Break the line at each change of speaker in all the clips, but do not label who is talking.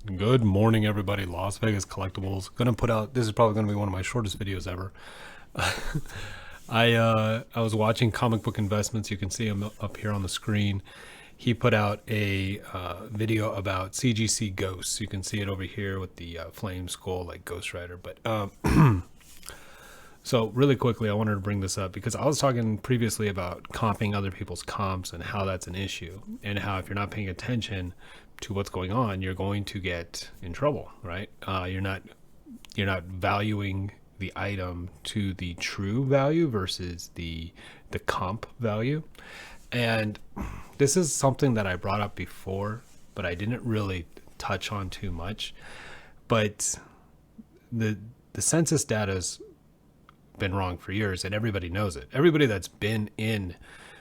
Good morning, everybody. Las Vegas Collectibles. Gonna put out. This is probably gonna be one of my shortest videos ever. I was watching Comic Book Investments. You can see him up here on the screen. He put out a video about CGC Ghosts. You can see it over here with the flame skull, like Ghost Rider. So really quickly, I wanted to bring this up because I was talking previously about comping other people's comps and how that's an issue, and how if you're not paying attention to what's going on, you're going to get in trouble, right? You're not valuing the item to the true value versus the comp value. And this is something that I brought up before, but I didn't really touch on too much. But the the census data's been wrong for years, and everybody knows it. Everybody that's been in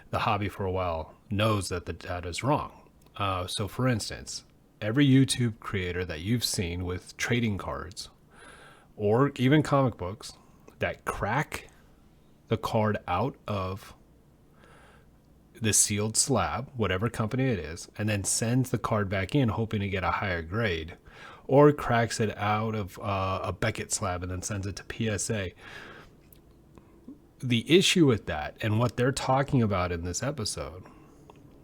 the hobby for a while knows that the data is wrong. So, for instance, every YouTube creator that you've seen with trading cards or even comic books that crack the card out of the sealed slab, whatever company it is, and then sends the card back in hoping to get a higher grade, or cracks it out of a Beckett slab and then sends it to PSA. The issue with that and what they're talking about in this episode,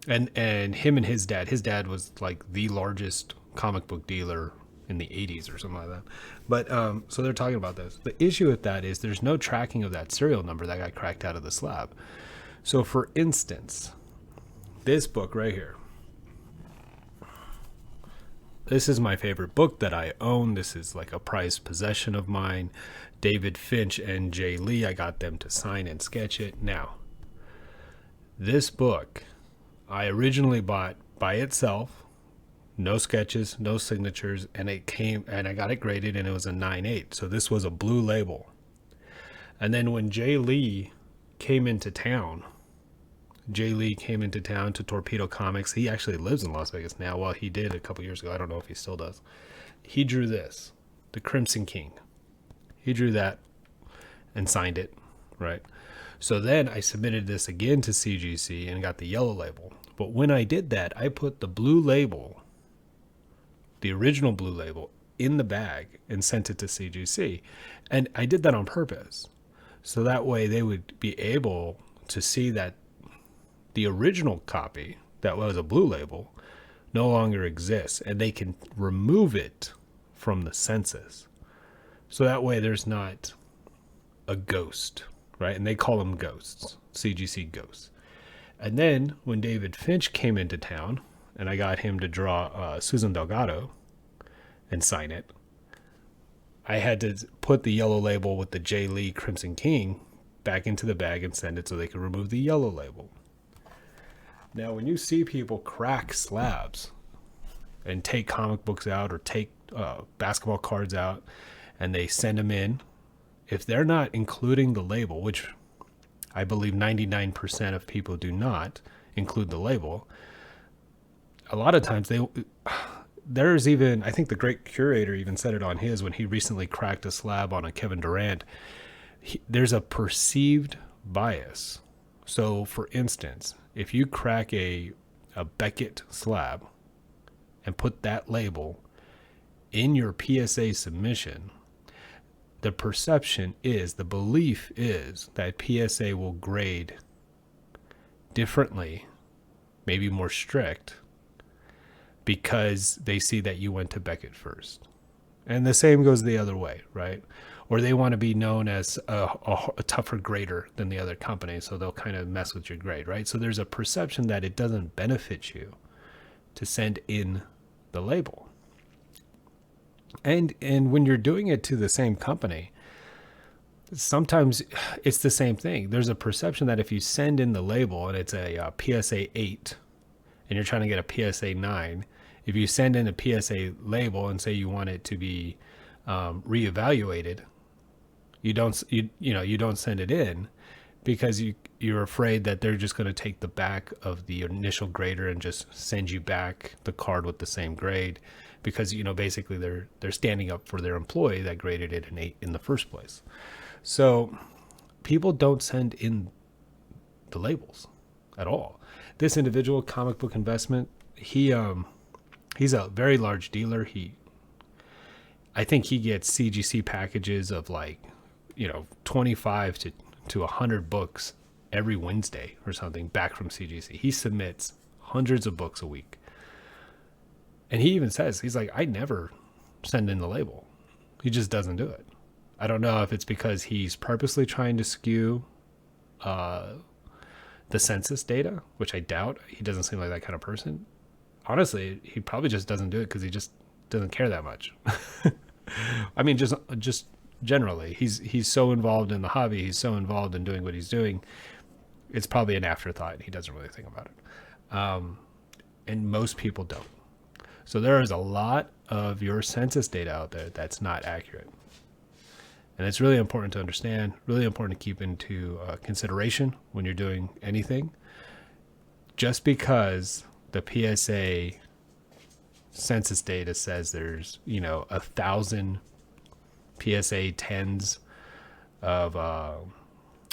and him and his dad was like the largest comic book dealer in the 80s or something like that. But so they're talking about this. The issue with that is there's no tracking of that serial number that got cracked out of the slab. So for instance, this book right here, this is my favorite book that I own. This is like a prized possession of mine. David Finch and Jay Lee, I got them to sign and sketch it. Now, this book I originally bought by itself, no sketches, no signatures, and I got it graded and it was a 9.8. So this was a blue label. And then when Jay Lee came into town, to Torpedo Comics. He actually lives in Las Vegas now. Well, he did a couple years ago. I don't know if he still does. He drew this, the Crimson King. He drew that and signed it, right? So then I submitted this again to CGC and got the yellow label. But when I did that, I put the blue label, the original blue label, in the bag and sent it to CGC. And I did that on purpose. So that way they would be able to see that the original copy that was a blue label no longer exists, and they can remove it from the census. So that way there's not a ghost, right? And they call them ghosts, CGC ghosts. And then when David Finch came into town and I got him to draw Susan Delgado and sign it, I had to put the yellow label with the J. Lee Crimson King back into the bag and send it so they could remove the yellow label. Now, when you see people crack slabs and take comic books out or take basketball cards out and they send them in, if they're not including the label, which I believe 99% of people do not include the label, a lot of times there's even, I think the great curator even said it on his when he recently cracked a slab on a Kevin Durant. There's a perceived bias. So, for instance, if you crack a Beckett slab and put that label in your PSA submission, the perception is, the belief is that PSA will grade differently, maybe more strict, because they see that you went to Beckett first. And the same goes the other way, right? Or they want to be known as a tougher grader than the other company, so they'll kind of mess with your grade, right? So there's a perception that it doesn't benefit you to send in the label. And when you're doing it to the same company, sometimes it's the same thing. There's a perception that if you send in the label and it's a PSA 8 and you're trying to get a PSA 9, if you send in a PSA label and say you want it to be reevaluated, you don't send it in because you're afraid that they're just going to take the back of the initial grader and just send you back the card with the same grade, because basically they're standing up for their employee that graded it an 8 in the first place. So people don't send in the labels at all. This individual, Comic Book Investment, he's a very large dealer. He I think he gets CGC packages of like, 25 to 100 books every Wednesday or something back from CGC. He submits hundreds of books a week. And he even says, he's like, I never send in the label. He just doesn't do it. I don't know if it's because he's purposely trying to skew the census data, which I doubt. He doesn't seem like that kind of person. Honestly, he probably just doesn't do it because he just doesn't care that much. I mean, just generally, he's so involved in the hobby. He's so involved in doing what he's doing. It's probably an afterthought. He doesn't really think about it. And most people don't. So there is a lot of your census data out there that's not accurate. And it's really important to understand, really important to keep into consideration when you're doing anything. Just because the PSA census data says there's, 1,000 PSA 10s of a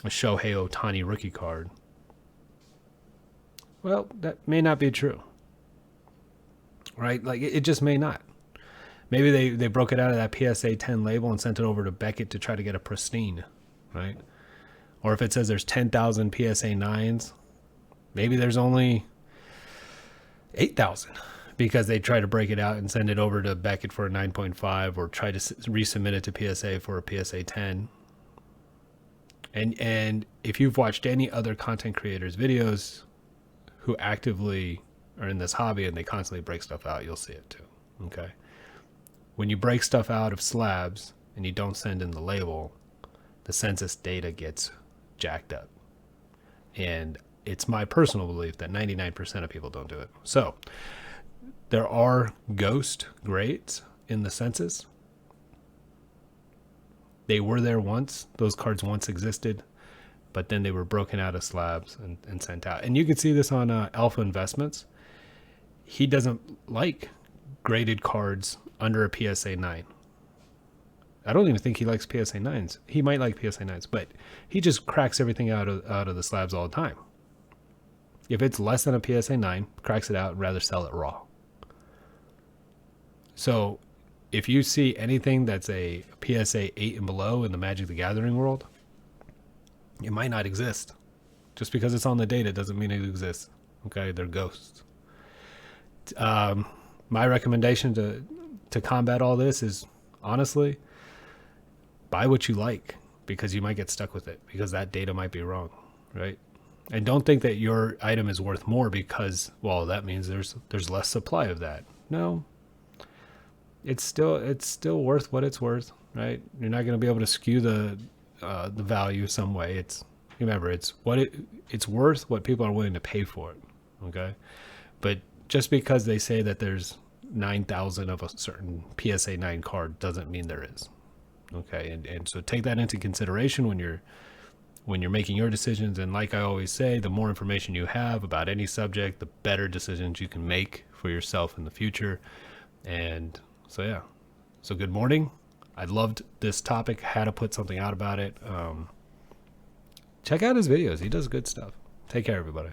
Shohei Ohtani rookie card. Well, that may not be true. Right? Like, it just may not. Maybe they broke it out of that PSA 10 label and sent it over to Beckett to try to get a pristine, right? Or if it says there's 10,000 PSA 9s, maybe there's only 8,000 because they try to break it out and send it over to Beckett for a 9.5 or try to resubmit it to PSA for a PSA 10. And if you've watched any other content creators' videos who actively are in this hobby and they constantly break stuff out, you'll see it too. Okay. When you break stuff out of slabs and you don't send in the label, the census data gets jacked up. And it's my personal belief that 99% of people don't do it. So there are ghost grades in the census. They were there once. Those cards once existed, but then they were broken out of slabs and sent out. And you can see this on Alpha Investments. He doesn't like graded cards under a PSA 9. I don't even think he likes PSA 9s. He might like PSA 9s, but he just cracks everything out of the slabs all the time. If it's less than a PSA 9, cracks it out and rather sell it raw. So if you see anything that's a PSA 8 and below in the Magic the Gathering world, it might not exist. Just because it's on the data doesn't mean it exists. Okay, they're ghosts. My recommendation to combat all this is, honestly, buy what you like, because you might get stuck with it because that data might be wrong, right? And don't think that your item is worth more because, well, that means there's less supply of that. No, it's still worth what it's worth, right? You're not going to be able to skew the value some way. Remember, it's worth what people are willing to pay for it. Okay, but just because they say that there's 9,000 of a certain PSA 9 card doesn't mean there is. Okay, and so take that into consideration when you're making your decisions. And like I always say, the more information you have about any subject, the better decisions you can make for yourself in the future. And so, yeah. So good morning. I loved this topic. Had to put something out about it. Check out his videos. He does good stuff. Take care, everybody.